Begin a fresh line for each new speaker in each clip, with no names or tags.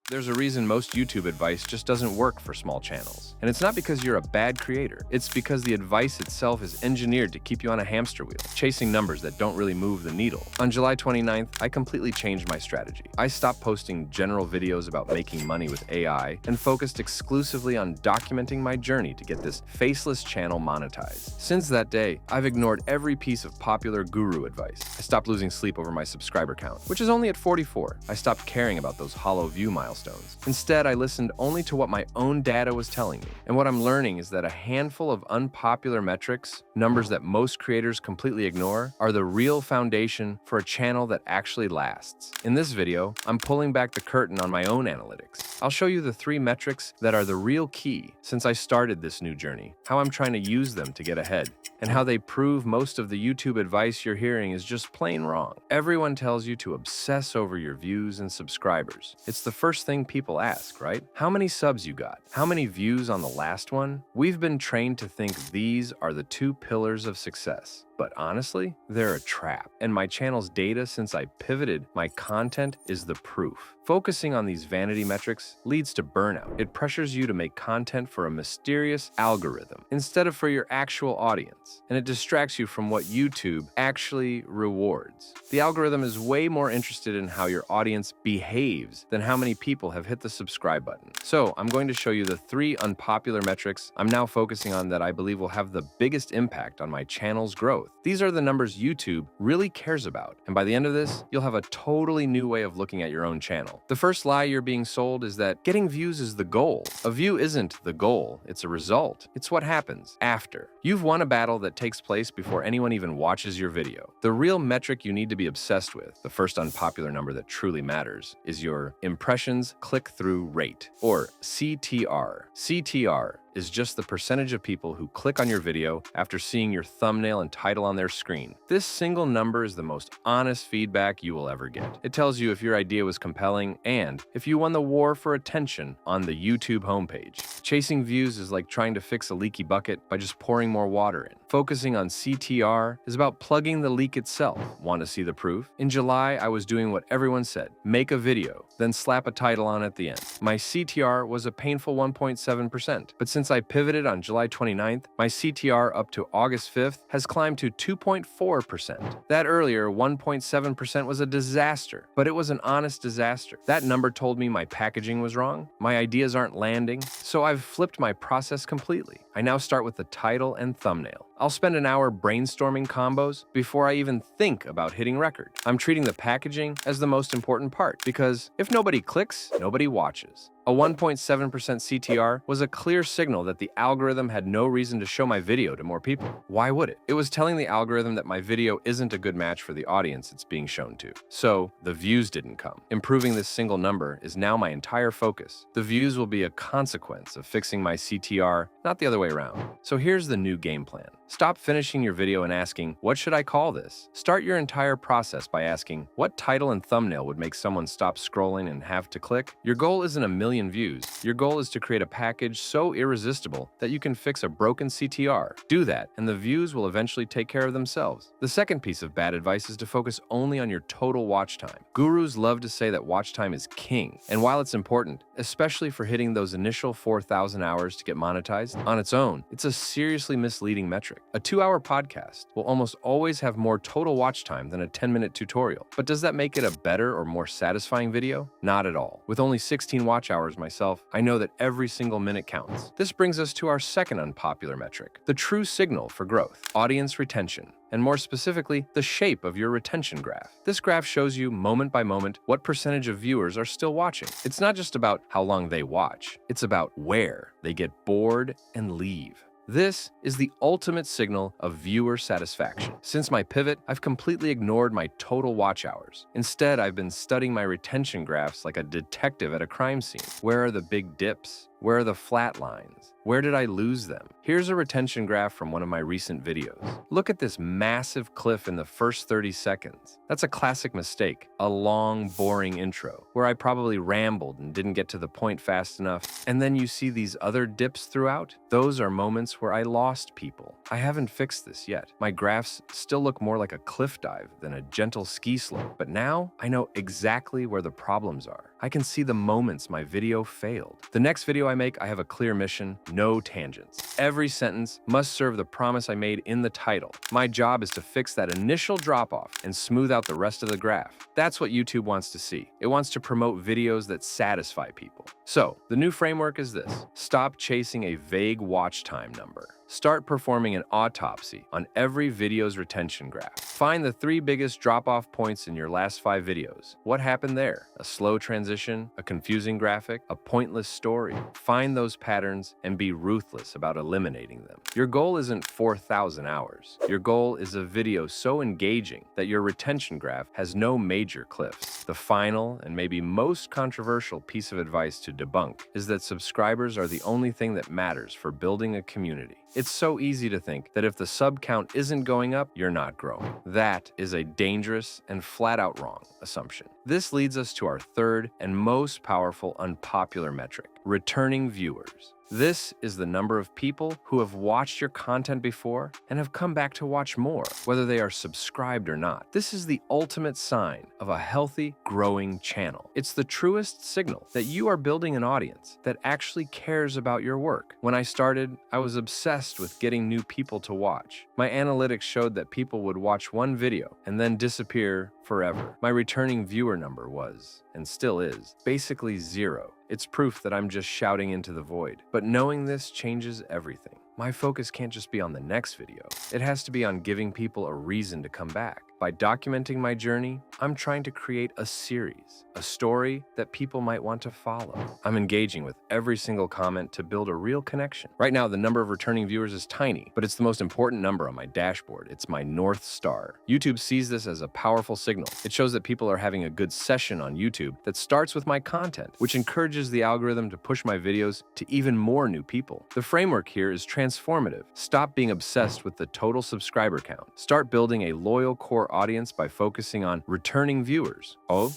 There's a reason most YouTube advice just doesn't work for small channels. And it's not because you're a bad creator. It's because the advice itself is engineered to keep you on a hamster wheel, chasing numbers that don't really move the needle. On July 29th, I completely changed my strategy. I stopped posting general videos about making money with AI and focused exclusively on documenting my journey to get this Faceless channel monetized. Since that day, I've ignored every piece of popular guru advice. I stopped losing sleep over my subscriber count, which is only at 44. I stopped caring about those hollow view milestones. Instead, I listened only to what my own data was telling me. And what I'm learning is that a handful of unpopular metrics, numbers that most creators completely ignore, are the real foundation for a channel that actually lasts. In this video, I'm pulling back the curtain on my own analytics. I'll show you the 3 metrics that are the real key since I started this new journey, how I'm trying to use them to get ahead, and how they prove most of the YouTube advice you're hearing is just plain wrong. Everyone tells you to obsess over your views and subscribers. It's the first thing people ask, right? How many subs you got? How many views on the last one? We've been trained to think these are the 2 pillars of success. But honestly, they're a trap. And my channel's data since I pivoted my content is the proof. Focusing on these vanity metrics leads to burnout. It pressures you to make content for a mysterious algorithm instead of for your actual audience. And it distracts you from what YouTube actually rewards. The algorithm is way more interested in how your audience behaves than how many people have hit the subscribe button. So I'm going to show you the 3 unpopular metrics I'm now focusing on that I believe will have the biggest impact on my channel's growth. These are the numbers YouTube really cares about. And by the end of this, you'll have a totally new way of looking at your own channel. The first lie you're being sold is that getting views is the goal. A view isn't the goal, it's a result. It's what happens after. You've won a battle that takes place before anyone even watches your video. The real metric you need to be obsessed with, the first unpopular number that truly matters, is your impressions click-through rate, or CTR. CTR is just the percentage of people who click on your video after seeing your thumbnail and title on their screen. This single number is the most honest feedback you will ever get. It tells you if your idea was compelling and if you won the war for attention on the YouTube homepage. Chasing views is like trying to fix a leaky bucket by just pouring more water in. Focusing on CTR is about plugging the leak itself. Want to see the proof? In July, I was doing what everyone said. Make a video, then slap a title on at the end. My CTR was a painful 1.7%, but since I pivoted on July 29th, my CTR up to August 5th has climbed to 2.4%. That earlier 1.7% was a disaster, but it was an honest disaster. That number told me my packaging was wrong, my ideas aren't landing, so I've flipped my process completely. I now start with the title and thumbnail. I'll spend an hour brainstorming combos before I even think about hitting record. I'm treating the packaging as the most important part because if nobody clicks, nobody watches. A 1.7% CTR was a clear signal that the algorithm had no reason to show my video to more people. Why would it? It was telling the algorithm that my video isn't a good match for the audience it's being shown to. So the views didn't come. Improving this single number is now my entire focus. The views will be a consequence of fixing my CTR, not the other way around. So here's the new game plan. Stop finishing your video and asking, what should I call this? Start your entire process by asking, what title and thumbnail would make someone stop scrolling and have to click? Your goal isn't a million views. Your goal is to create a package so irresistible that you can fix a broken CTR. Do that, and the views will eventually take care of themselves. The second piece of bad advice is to focus only on your total watch time. Gurus love to say that watch time is king, and while it's important, especially for hitting those initial 4,000 hours to get monetized, on its own, it's a seriously misleading metric. A 2-hour podcast will almost always have more total watch time than a 10-minute tutorial. But does that make it a better or more satisfying video? Not at all. With only 16 watch hours myself, I know that every single minute counts. This brings us to our second unpopular metric, the true signal for growth, audience retention. And more specifically, the shape of your retention graph. This graph shows you moment by moment what percentage of viewers are still watching. It's not just about how long they watch, it's about where they get bored and leave. This is the ultimate signal of viewer satisfaction. Since my pivot, I've completely ignored my total watch hours. Instead, I've been studying my retention graphs like a detective at a crime scene. Where are the big dips? Where are the flat lines? Where did I lose them? Here's a retention graph from one of my recent videos. Look at this massive cliff in the first 30 seconds. That's a classic mistake, a long, boring intro, where I probably rambled and didn't get to the point fast enough. And then you see these other dips throughout? Those are moments where I lost people. I haven't fixed this yet. My graphs still look more like a cliff dive than a gentle ski slope, but now I know exactly where the problems are. I can see the moments my video failed. The next video I make, I have a clear mission, no tangents. Every sentence must serve the promise I made in the title. My job is to fix that initial drop-off and smooth out the rest of the graph. That's what YouTube wants to see. It wants to promote videos that satisfy people. So, the new framework is this. Stop chasing a vague watch time number. Start performing an autopsy on every video's retention graph. Find the 3 biggest drop-off points in your last 5 videos. What happened there? A slow transition, a confusing graphic, a pointless story? Find those patterns and be ruthless about eliminating them. Your goal isn't 4,000 hours. Your goal is a video so engaging that your retention graph has no major cliffs. The final and maybe most controversial piece of advice to debunk is that subscribers are the only thing that matters for building a community. It's so easy to think that if the sub count isn't going up, you're not growing. That is a dangerous and flat-out wrong assumption. This leads us to our third and most powerful unpopular metric, returning viewers. This is the number of people who have watched your content before and have come back to watch more, whether they are subscribed or not. This is the ultimate sign of a healthy, growing channel. It's the truest signal that you are building an audience that actually cares about your work. When I started, I was obsessed with getting new people to watch. My analytics showed that people would watch one video and then disappear forever. My returning viewer number was, and still is, basically 0. It's proof that I'm just shouting into the void. But knowing this changes everything. My focus can't just be on the next video. It has to be on giving people a reason to come back. By documenting my journey, I'm trying to create a series, a story that people might want to follow. I'm engaging with every single comment to build a real connection. Right now, the number of returning viewers is tiny, but it's the most important number on my dashboard. It's my North Star. YouTube sees this as a powerful signal. It shows that people are having a good session on YouTube that starts with my content, which encourages the algorithm to push my videos to even more new people. The framework here is transformative. Stop being obsessed with the total subscriber count. Start building a loyal core audience by focusing on returning viewers.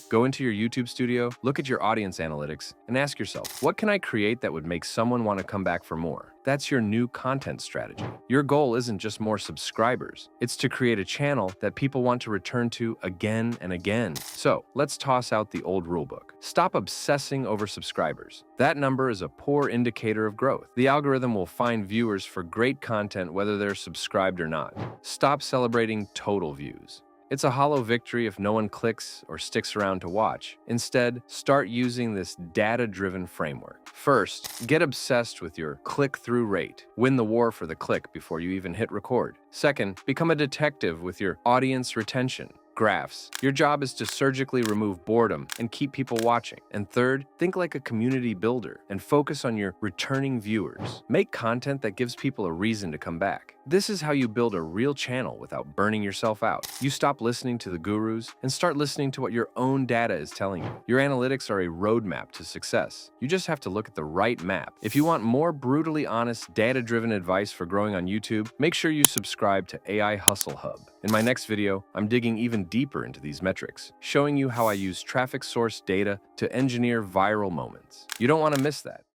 Go into your YouTube studio, look at your audience analytics, and ask yourself, what can I create that would make someone want to come back for more? That's your new content strategy. Your goal isn't just more subscribers. It's to create a channel that people want to return to again and again. So let's toss out the old rulebook. Stop obsessing over subscribers. That number is a poor indicator of growth. The algorithm will find viewers for great content whether they're subscribed or not. Stop celebrating total views. It's a hollow victory if no one clicks or sticks around to watch. Instead, start using this data-driven framework. First, get obsessed with your click-through rate. Win the war for the click before you even hit record. Second, become a detective with your audience retention. Graphs. Your job is to surgically remove boredom and keep people watching. And third, think like a community builder and focus on your returning viewers. Make content that gives people a reason to come back. This is how you build a real channel without burning yourself out. You stop listening to the gurus and start listening to what your own data is telling you. Your analytics are a roadmap to success. You just have to look at the right map. If you want more brutally honest, data-driven advice for growing on YouTube, make sure you subscribe to AI Hustle Hub. In my next video, I'm digging even deeper into these metrics, showing you how I use traffic source data to engineer viral moments. You don't want to miss that.